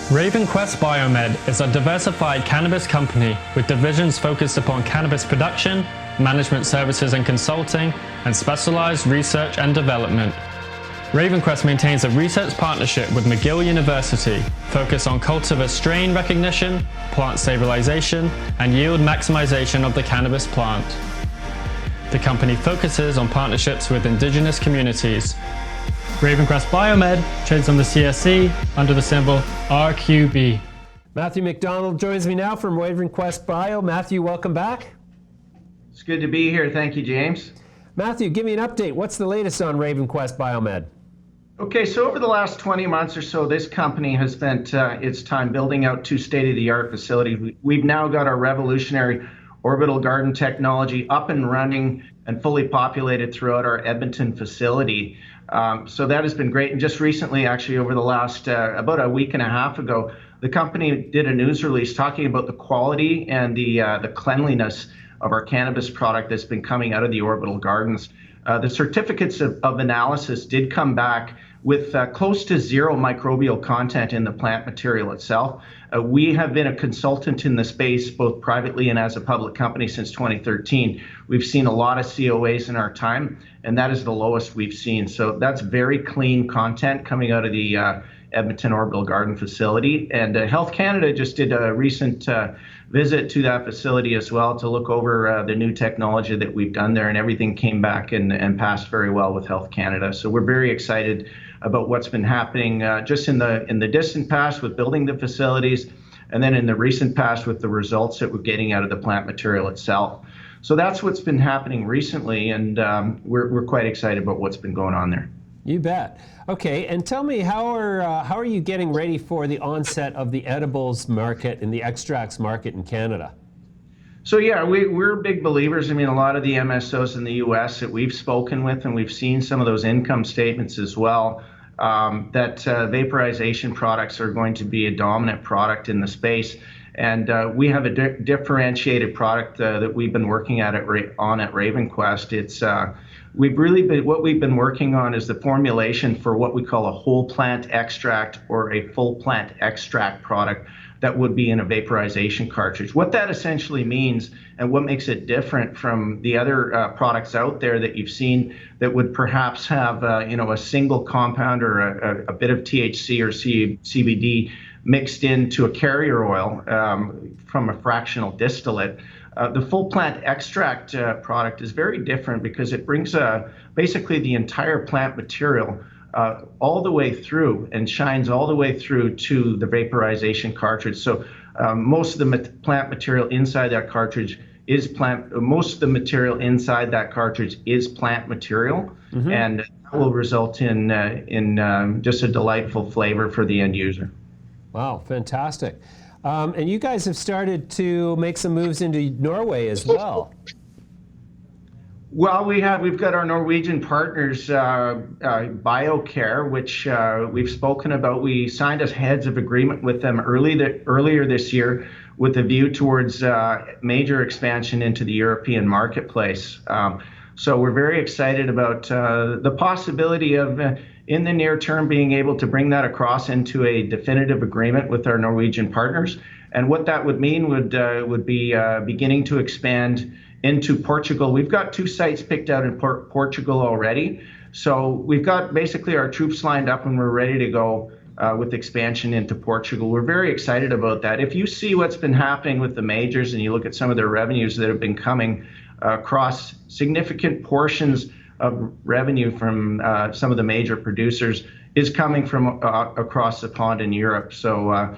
RavenQuest BioMed is a diversified cannabis company with divisions focused upon cannabis production, management services and consulting, and specialized research and development. RavenQuest maintains a research partnership with McGill University focused on cultivar strain recognition, plant stabilization, and yield maximization of the cannabis plant. The company focuses on partnerships with indigenous communities. RavenQuest BioMed trades on the CSE under the symbol RQB. Matthew McDonald joins me now from RavenQuest Bio. Matthew, welcome back. It's good to be here. Thank you, James. Matthew, give me an update. What's the latest on RavenQuest BioMed? Okay, so over the last 20 months or so, this company has spent its time building out two state-of-the-art facilities. We've now got our revolutionary Orbital garden technology up and running and fully populated throughout our Edmonton facility. So that has been great. And just recently, actually, over the last about a week and a half ago, the company did a news release talking about the quality and the cleanliness of our cannabis product that's been coming out of the Orbital gardens. The certificates of analysis did come back with close to zero microbial content in the plant material itself. We have been a consultant in the space, both privately and as a public company, since 2013. We've seen a lot of COAs in our time, and that is the lowest we've seen. So that's very clean content coming out of the Edmonton Orbital Garden facility. And Health Canada just did a recent visit to that facility as well to look over the new technology that we've done there, and everything came back and passed very well with Health Canada. So we're very excited about what's been happening just in the distant past with building the facilities, and then in the recent past with the results that we're getting out of the plant material itself. So that's what's been happening recently, and we're quite excited about what's been going on there. You bet. Okay, and tell me, how are you getting ready for the onset of the edibles market and the extracts market in Canada? So yeah, we're big believers. I mean, a lot of the MSOs in the U.S. that we've spoken with, and we've seen some of those income statements as well, that vaporization products are going to be a dominant product in the space. And we have a differentiated product that we've been working at RavenQuest. It's what we've been working on is the formulation for what we call a whole plant extract or a full plant extract product that would be in a vaporization cartridge. What that essentially means, and what makes it different from the other products out there that you've seen that would perhaps have a single compound or a bit of THC or CBD mixed into a carrier oil from a fractional distillate. The full plant extract product is very different because it brings basically the entire plant material all the way through and shines all the way through to the vaporization cartridge. So most of the plant material inside that cartridge is plant. Most of the material inside that cartridge is plant material, and that will result in just a delightful flavor for the end user. Wow, fantastic. And you guys have started to make some moves into Norway as well. Well, we've got our Norwegian partners, BioCare, which we've spoken about. We signed a heads of agreement with them earlier this year with a view towards major expansion into the European marketplace. So we're very excited about the possibility of, in the near term, being able to bring that across into a definitive agreement with our Norwegian partners. And what that would mean would be beginning to expand into Portugal. We've got two sites picked out in Portugal already. So we've got basically our troops lined up and we're ready to go with expansion into Portugal. We're very excited about that. If you see what's been happening with the majors and you look at some of their revenues that have been coming across, significant portions of revenue from some of the major producers is coming from across the pond in Europe. So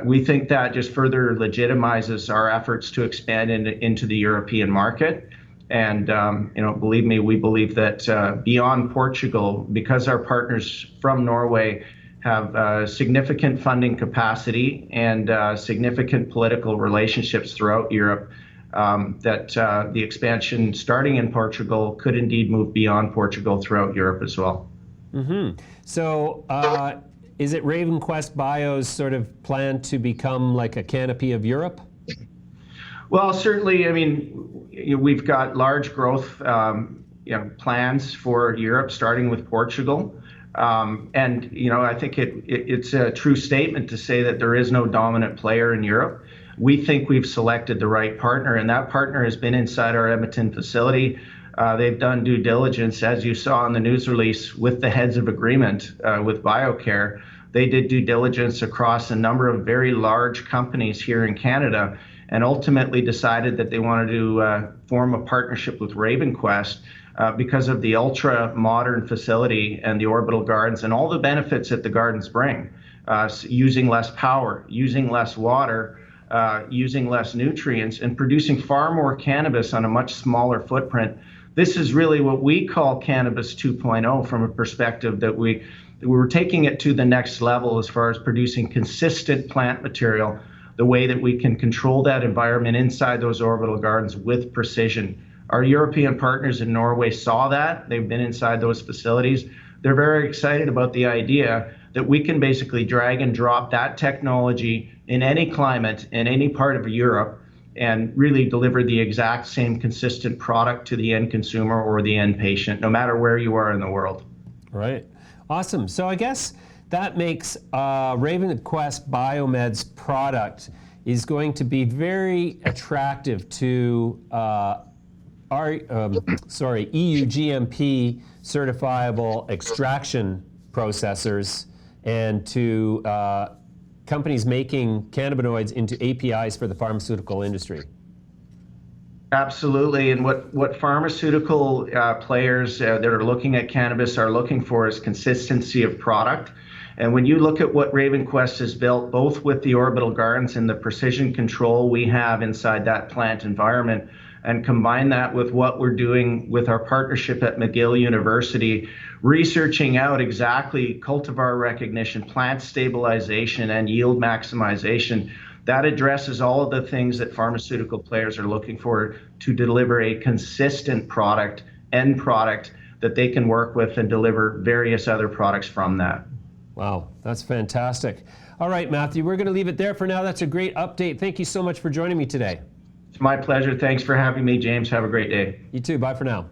we think that just further legitimizes our efforts to expand into the European market. And believe me, we believe that beyond Portugal, because our partners from Norway have significant funding capacity and significant political relationships throughout Europe, that the expansion starting in Portugal could indeed move beyond Portugal throughout Europe as well. So is it RavenQuest Bio's sort of plan to become like a Canopy of Europe? Well, certainly. I mean, we've got large growth plans for Europe, starting with Portugal. And I think it's a true statement to say that there is no dominant player in Europe. We think we've selected the right partner, and that partner has been inside our Edmonton facility. They've done due diligence, as you saw in the news release, with the heads of agreement with BioCare. They did due diligence across a number of very large companies here in Canada, and ultimately decided that they wanted to form a partnership with RavenQuest because of the ultra-modern facility and the Orbital Gardens and all the benefits that the gardens bring, using less power, using less water, using less nutrients, and producing far more cannabis on a much smaller footprint. This is really what we call Cannabis 2.0 from a perspective that we're taking it to the next level as far as producing consistent plant material, the way that we can control that environment inside those orbital gardens with precision. Our European partners in Norway saw that. They've been inside those facilities. They're very excited about the idea that we can basically drag and drop that technology in any climate, in any part of Europe, and really deliver the exact same consistent product to the end consumer or the end patient, no matter where you are in the world. Right. Awesome. So I guess that makes RavenQuest BioMed's product is going to be very attractive to EU GMP certifiable extraction processors and to companies making cannabinoids into APIs for the pharmaceutical industry. Absolutely, and what pharmaceutical players that are looking at cannabis are looking for is consistency of product. And when you look at what RavenQuest has built, both with the Orbital Gardens and the precision control we have inside that plant environment, and combine that with what we're doing with our partnership at McGill University, researching out exactly cultivar recognition, plant stabilization, and yield maximization, that addresses all of the things that pharmaceutical players are looking for to deliver a consistent product, end product, that they can work with and deliver various other products from that. Wow, that's fantastic. All right, Matthew, we're going to leave it there for now. That's a great update. Thank you so much for joining me today. It's my pleasure. Thanks for having me, James. Have a great day. You too. Bye for now.